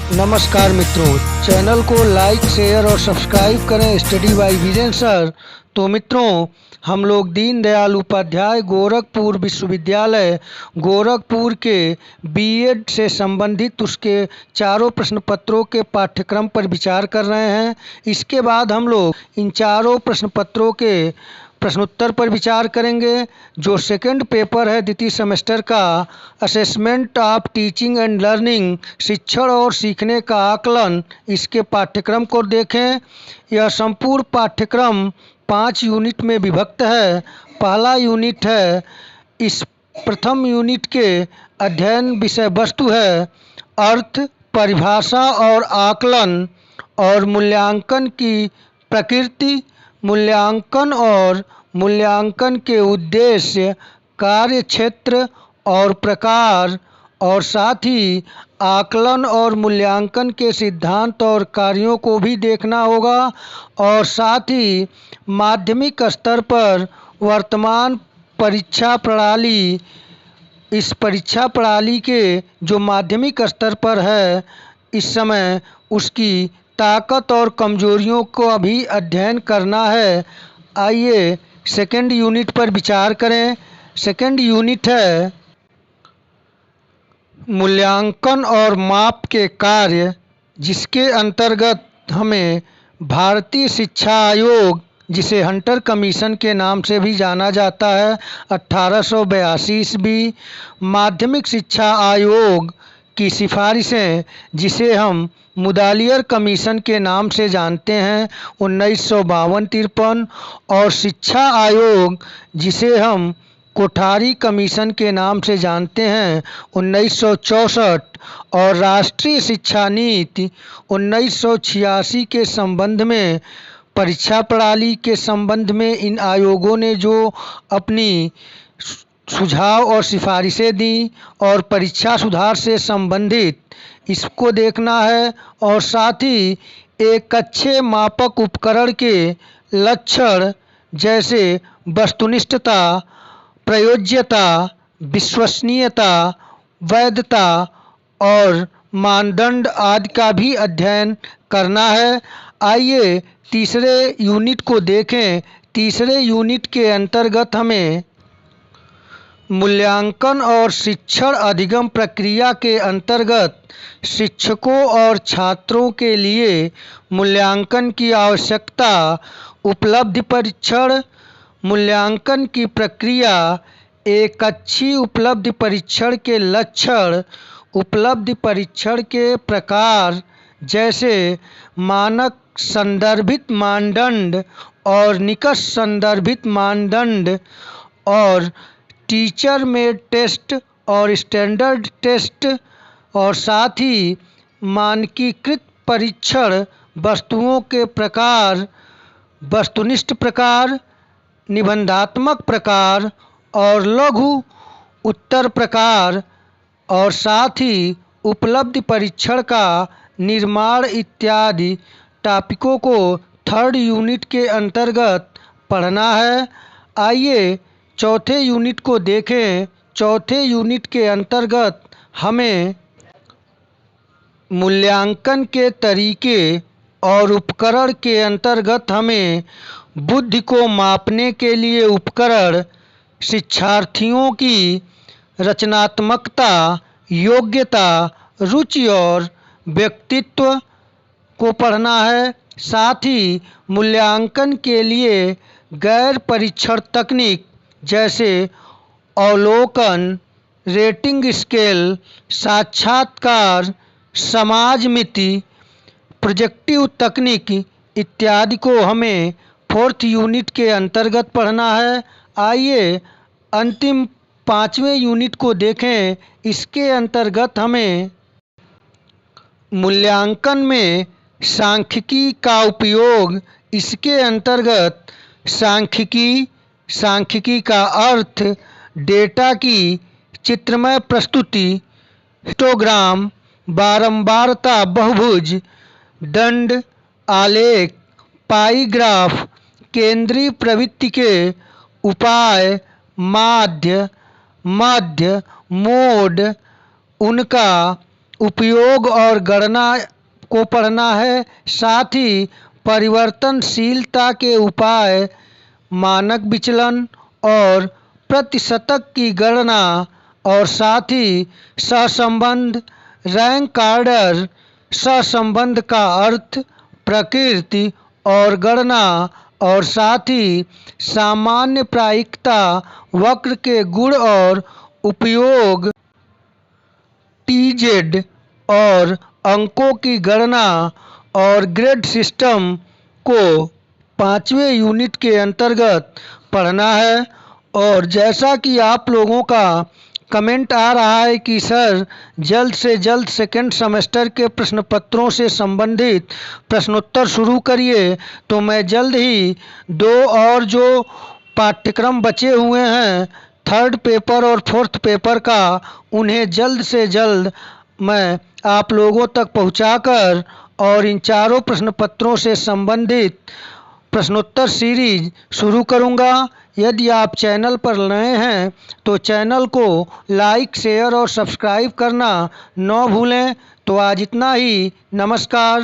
नमस्कार मित्रों, चैनल को लाइक शेयर और सब्सक्राइब करें स्टडी बाय विजय सर। तो मित्रों, हम लोग दीनदयाल उपाध्याय गोरखपुर विश्वविद्यालय गोरखपुर के बीएड से संबंधित उसके चारों प्रश्न पत्रों के पाठ्यक्रम पर विचार कर रहे हैं। इसके बाद हम लोग इन चारों प्रश्न पत्रों के प्रश्नोत्तर पर विचार करेंगे। जो सेकंड पेपर है द्वितीय सेमेस्टर का, assessment of teaching and learning, शिक्षण और सीखने का आकलन, इसके पाठ्यक्रम को देखें। यह संपूर्ण पाठ्यक्रम 5 यूनिट में विभक्त है। पहला यूनिट है, इस प्रथम यूनिट के अध्ययन विषय वस्तु है अर्थ, परिभाषा और आकलन और मूल्यांकन की प्रकृति, मूल्यांकन और मूल्यांकन के उद्देश्य, कार्य क्षेत्र और प्रकार, और साथ ही आकलन और मूल्यांकन के सिद्धांत और कार्यों को भी देखना होगा। और साथ ही माध्यमिक स्तर पर वर्तमान परीक्षा प्रणाली, इस परीक्षा प्रणाली के जो माध्यमिक स्तर पर है इस समय, उसकी ताकत और कमजोरियों को अभी अध्ययन करना है। आइए सेकंड यूनिट पर विचार करें। सेकंड यूनिट है मूल्यांकन और माप के कार्य, जिसके अंतर्गत हमें भारतीय शिक्षा आयोग, जिसे हंटर कमीशन के नाम से भी जाना जाता है, 1882 ईस्वी, माध्यमिक शिक्षा आयोग की सिफारिशें, जिसे हम मुदालियर कमीशन के नाम से जानते हैं, 1952-53, और शिक्षा आयोग, जिसे हम कोठारी कमीशन के नाम से जानते हैं, 1964, और राष्ट्रीय शिक्षा नीति 1986 के संबंध में, परीक्षा प्रणाली के संबंध में इन आयोगों ने जो अपनी सुझाव और सिफारिशें दी और परीक्षा सुधार से संबंधित, इसको देखना है। और साथ ही एक अच्छे मापक उपकरण के लक्षण जैसे वस्तुनिष्ठता, प्रयोज्यता, विश्वसनीयता, वैधता और मानदंड आदि का भी अध्ययन करना है। आइए तीसरे यूनिट को देखें। तीसरे यूनिट के अंतर्गत हमें मूल्यांकन और शिक्षण अधिगम प्रक्रिया के अंतर्गत शिक्षकों और छात्रों के लिए मूल्यांकन की आवश्यकता, उपलब्धि परीक्षण, मूल्यांकन की प्रक्रिया, एक अच्छी उपलब्धि परीक्षण के लक्षण, उपलब्धि परीक्षण के प्रकार जैसे मानक संदर्भित मानदंड और निकष संदर्भित मानदंड, और टीचर मेड टेस्ट और स्टैंडर्ड टेस्ट, और साथ ही मानकीकृत परीक्षण, वस्तुओं के प्रकार, वस्तुनिष्ठ प्रकार, निबंधात्मक प्रकार और लघु उत्तर प्रकार, और साथ ही उपलब्धि परीक्षण का निर्माण इत्यादि टॉपिकों को थर्ड यूनिट के अंतर्गत पढ़ना है। आइए चौथे यूनिट को देखें। चौथे यूनिट के अंतर्गत हमें मूल्यांकन के तरीके और उपकरण के अंतर्गत हमें बुद्धि को मापने के लिए उपकरण, शिक्षार्थियों की रचनात्मकता, योग्यता, रुचि और व्यक्तित्व को पढ़ना है। साथ ही मूल्यांकन के लिए गैर परीक्षण तकनीक जैसे अवलोकन, रेटिंग स्केल, साक्षात्कार, समाज मिति, प्रोजेक्टिव तकनीक इत्यादि को हमें फोर्थ यूनिट के अंतर्गत पढ़ना है। आइए अंतिम पांचवें यूनिट को देखें। इसके अंतर्गत हमें मूल्यांकन में सांख्यिकी का उपयोग, इसके अंतर्गत सांख्यिकी का अर्थ, डेटा की चित्रमय प्रस्तुति, हिस्टोग्राम, बारंबारता बहुभुज, दंड आलेख, पाई ग्राफ, केंद्रीय प्रवृत्ति के उपाय, माध्य, मध्य, मोड, उनका उपयोग और गणना को पढ़ना है। साथ ही परिवर्तनशीलता के उपाय, मानक विचलन और प्रतिशतक की गणना, और साथ ही सहसंबंध, रैंक ऑर्डर, सहसंबंध का अर्थ, प्रकृति और गणना, और साथ ही सामान्य प्रायिकता वक्र के गुण और उपयोग, टीजेड और अंकों की गणना और ग्रेड सिस्टम को 5वें यूनिट के अंतर्गत पढ़ना है। और जैसा कि आप लोगों का कमेंट आ रहा है कि सर जल्द से जल्द सेकेंड सेमेस्टर के प्रश्न पत्रों से संबंधित प्रश्नोत्तर शुरू करिए, तो मैं जल्द ही 2 और जो पाठ्यक्रम बचे हुए हैं थर्ड पेपर और फोर्थ पेपर का, उन्हें जल्द से जल्द मैं आप लोगों तक पहुंचाकर और इन चारों प्रश्न पत्रों से संबंधित प्रश्नोत्तर सीरीज शुरू करूंगा। यदि आप चैनल पर नए हैं तो चैनल को लाइक, शेयर और सब्सक्राइब करना न भूलें। तो आज इतना ही। नमस्कार।